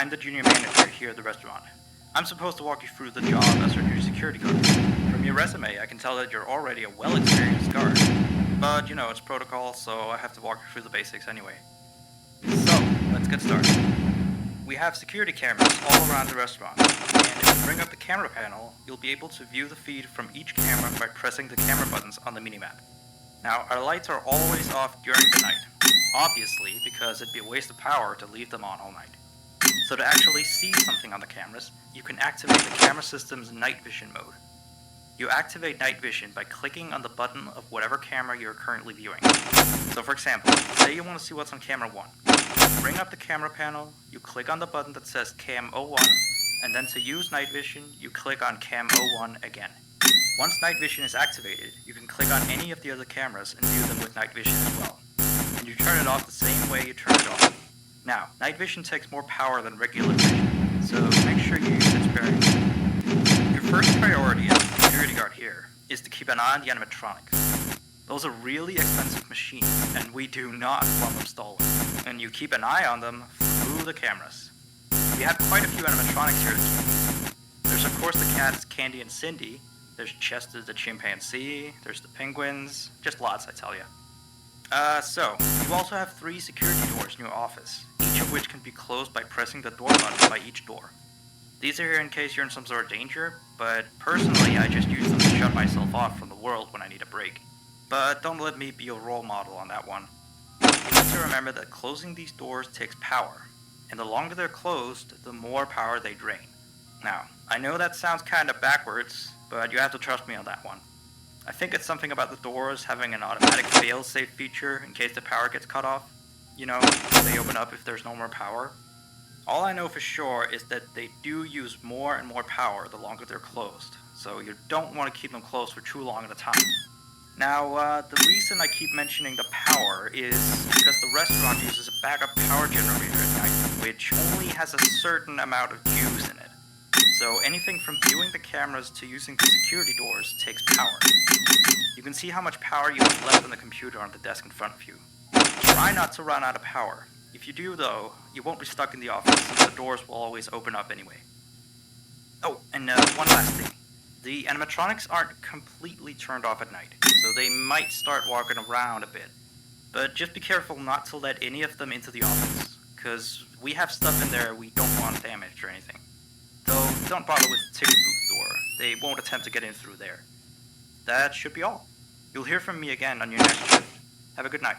I'm the junior manager here at the restaurant. I'm supposed to walk you through the job as your new security guard. From your resume, I can tell that you're already a well-experienced guard. But, you know, it's protocol, so I have to walk you through the basics anyway. So, let's get started. We have security cameras all around the restaurant, and if you bring up the camera panel, you'll be able to view the feed from each camera by pressing the camera buttons on the minimap. Now, our lights are always off during the night, obviously because it'd be a waste of power to leave them on all night. So to actually see something on the cameras, you can activate the camera system's night vision mode. You activate night vision by clicking on the button of whatever camera you're currently viewing. So for example, say you want to see what's on camera 1. Bring up the camera panel, you click on the button that says Cam 01, and then to use night vision, you click on Cam 01 again. Once night vision is activated, you can click on any of the other cameras and view them with night vision as well. And you turn it off the same way you turn it on. Now, night vision takes more power than regular vision, so make sure you use it sparingly. Your first priority as a security guard here is to keep an eye on the animatronics. Those are really expensive machines, and we do not want them stolen. And you keep an eye on them through the cameras. We have quite a few animatronics here to keep. There's of course the cats Candy and Cindy, there's Chester the chimpanzee, there's the penguins, just lots I tell ya. So, you also have 3 security doors in your office, each of which can be closed by pressing the door button by each door. These are here in case you're in some sort of danger, but personally I just use them to shut myself off from the world when I need a break. But don't let me be a role model on that one. You need to remember that closing these doors takes power, and the longer they're closed, the more power they drain. Now, I know that sounds kinda backwards, but you have to trust me on that one. I think it's something about the doors having an automatic fail-safe feature in case the power gets cut off. You know, they open up if there's no more power. All I know for sure is that they do use more and more power the longer they're closed, so you don't want to keep them closed for too long at a time. Now, the reason I keep mentioning the power is because the restaurant uses a backup power generator at night, which only has a certain amount of juice in it. So anything from viewing the cameras to using the security doors takes power. You can see how much power you have left on the computer on the desk in front of you. Try not to run out of power. If you do though, you won't be stuck in the office since the doors will always open up anyway. Oh, and one last thing. The animatronics aren't completely turned off at night, so they might start walking around a bit. But just be careful not to let any of them into the office, cause we have stuff in there we don't want damaged or anything. Though, don't bother with the ticket booth door, they won't attempt to get in through there. That should be all. You'll hear from me again on your next shift. Have a good night.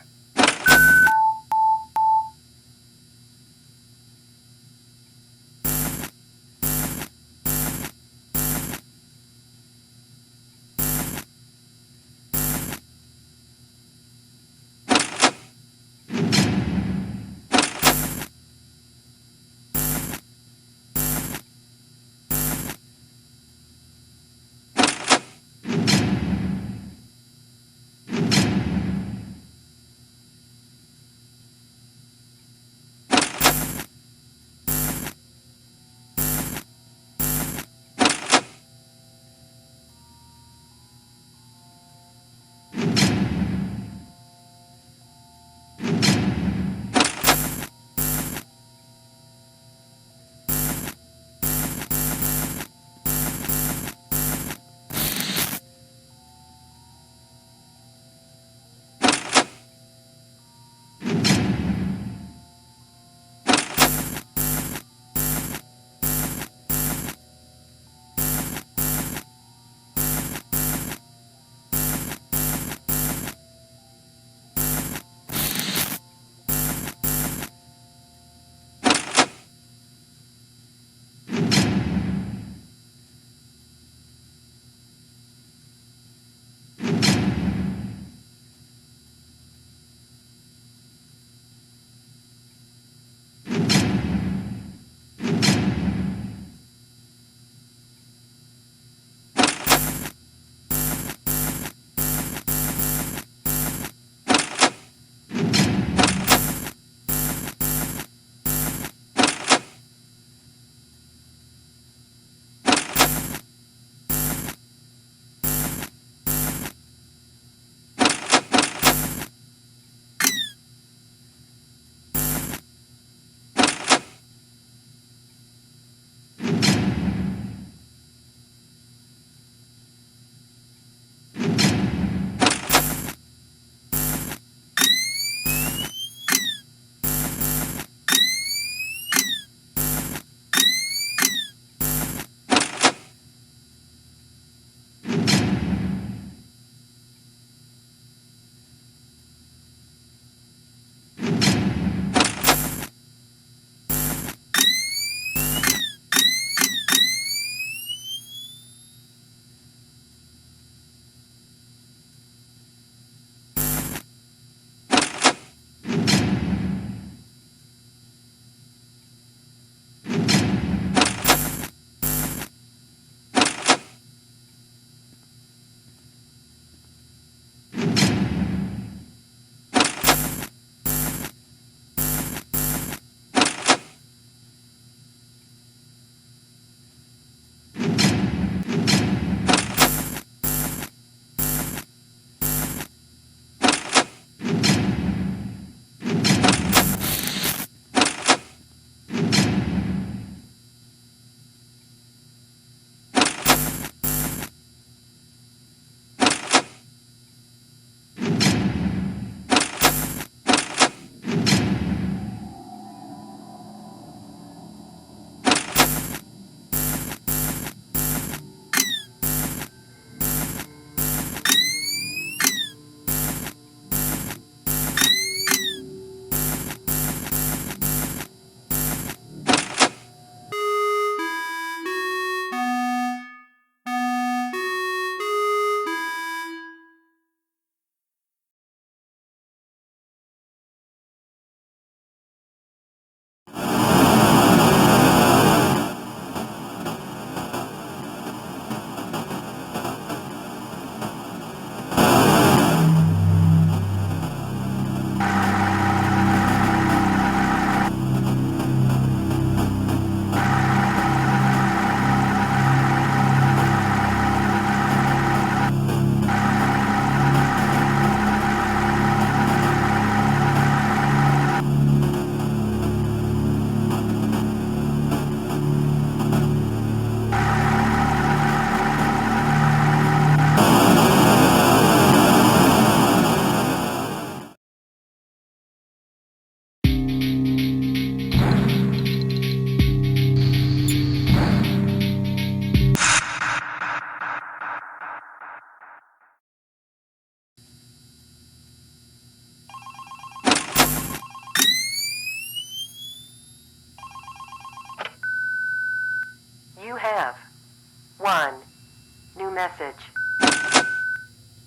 New message.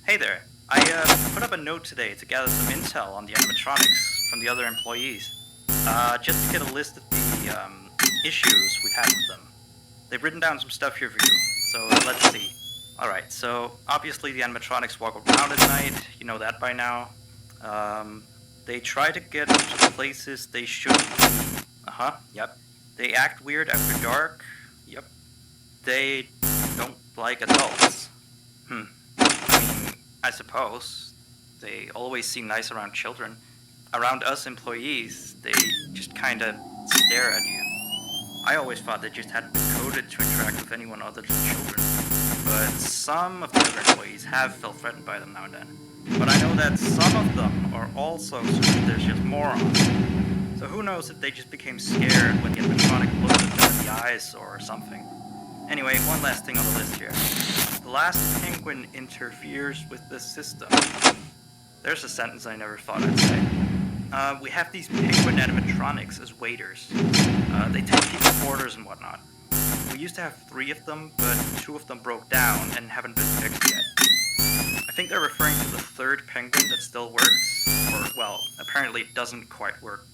Hey there. I put up a note today to gather some intel on the animatronics from the other employees. Just to get a list of the issues we've had with them. They've written down some stuff here for you, so let's see. Alright, so obviously the animatronics walk around at night, you know that by now. They try to get to places they shouldn't be. Yep. They act weird after dark. Yep. They don't like adults. I mean, I suppose. They always seem nice around children. Around us employees, they just kinda stare at you. I always thought they just hadn't been coded to interact with anyone other than children. But some of the other employees have felt threatened by them now and then. But I know that some of them are also superstitious morons. So who knows if they just became scared when the animatronic looked at them in the eyes or something. Anyway, one last thing on the list here. The last penguin interferes with the system. There's a sentence I never thought I'd say. We have these penguin animatronics as waiters. They take people's orders and whatnot. We used to have 3 of them, but 2 of them broke down and haven't been fixed yet. I think they're referring to the 3rd penguin that still works, or, well, apparently it doesn't quite work.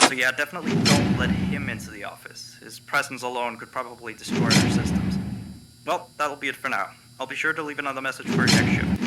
So yeah, definitely don't let him into the office. His presence alone could probably destroy our systems. Well, that'll be it for now. I'll be sure to leave another message for your next shift.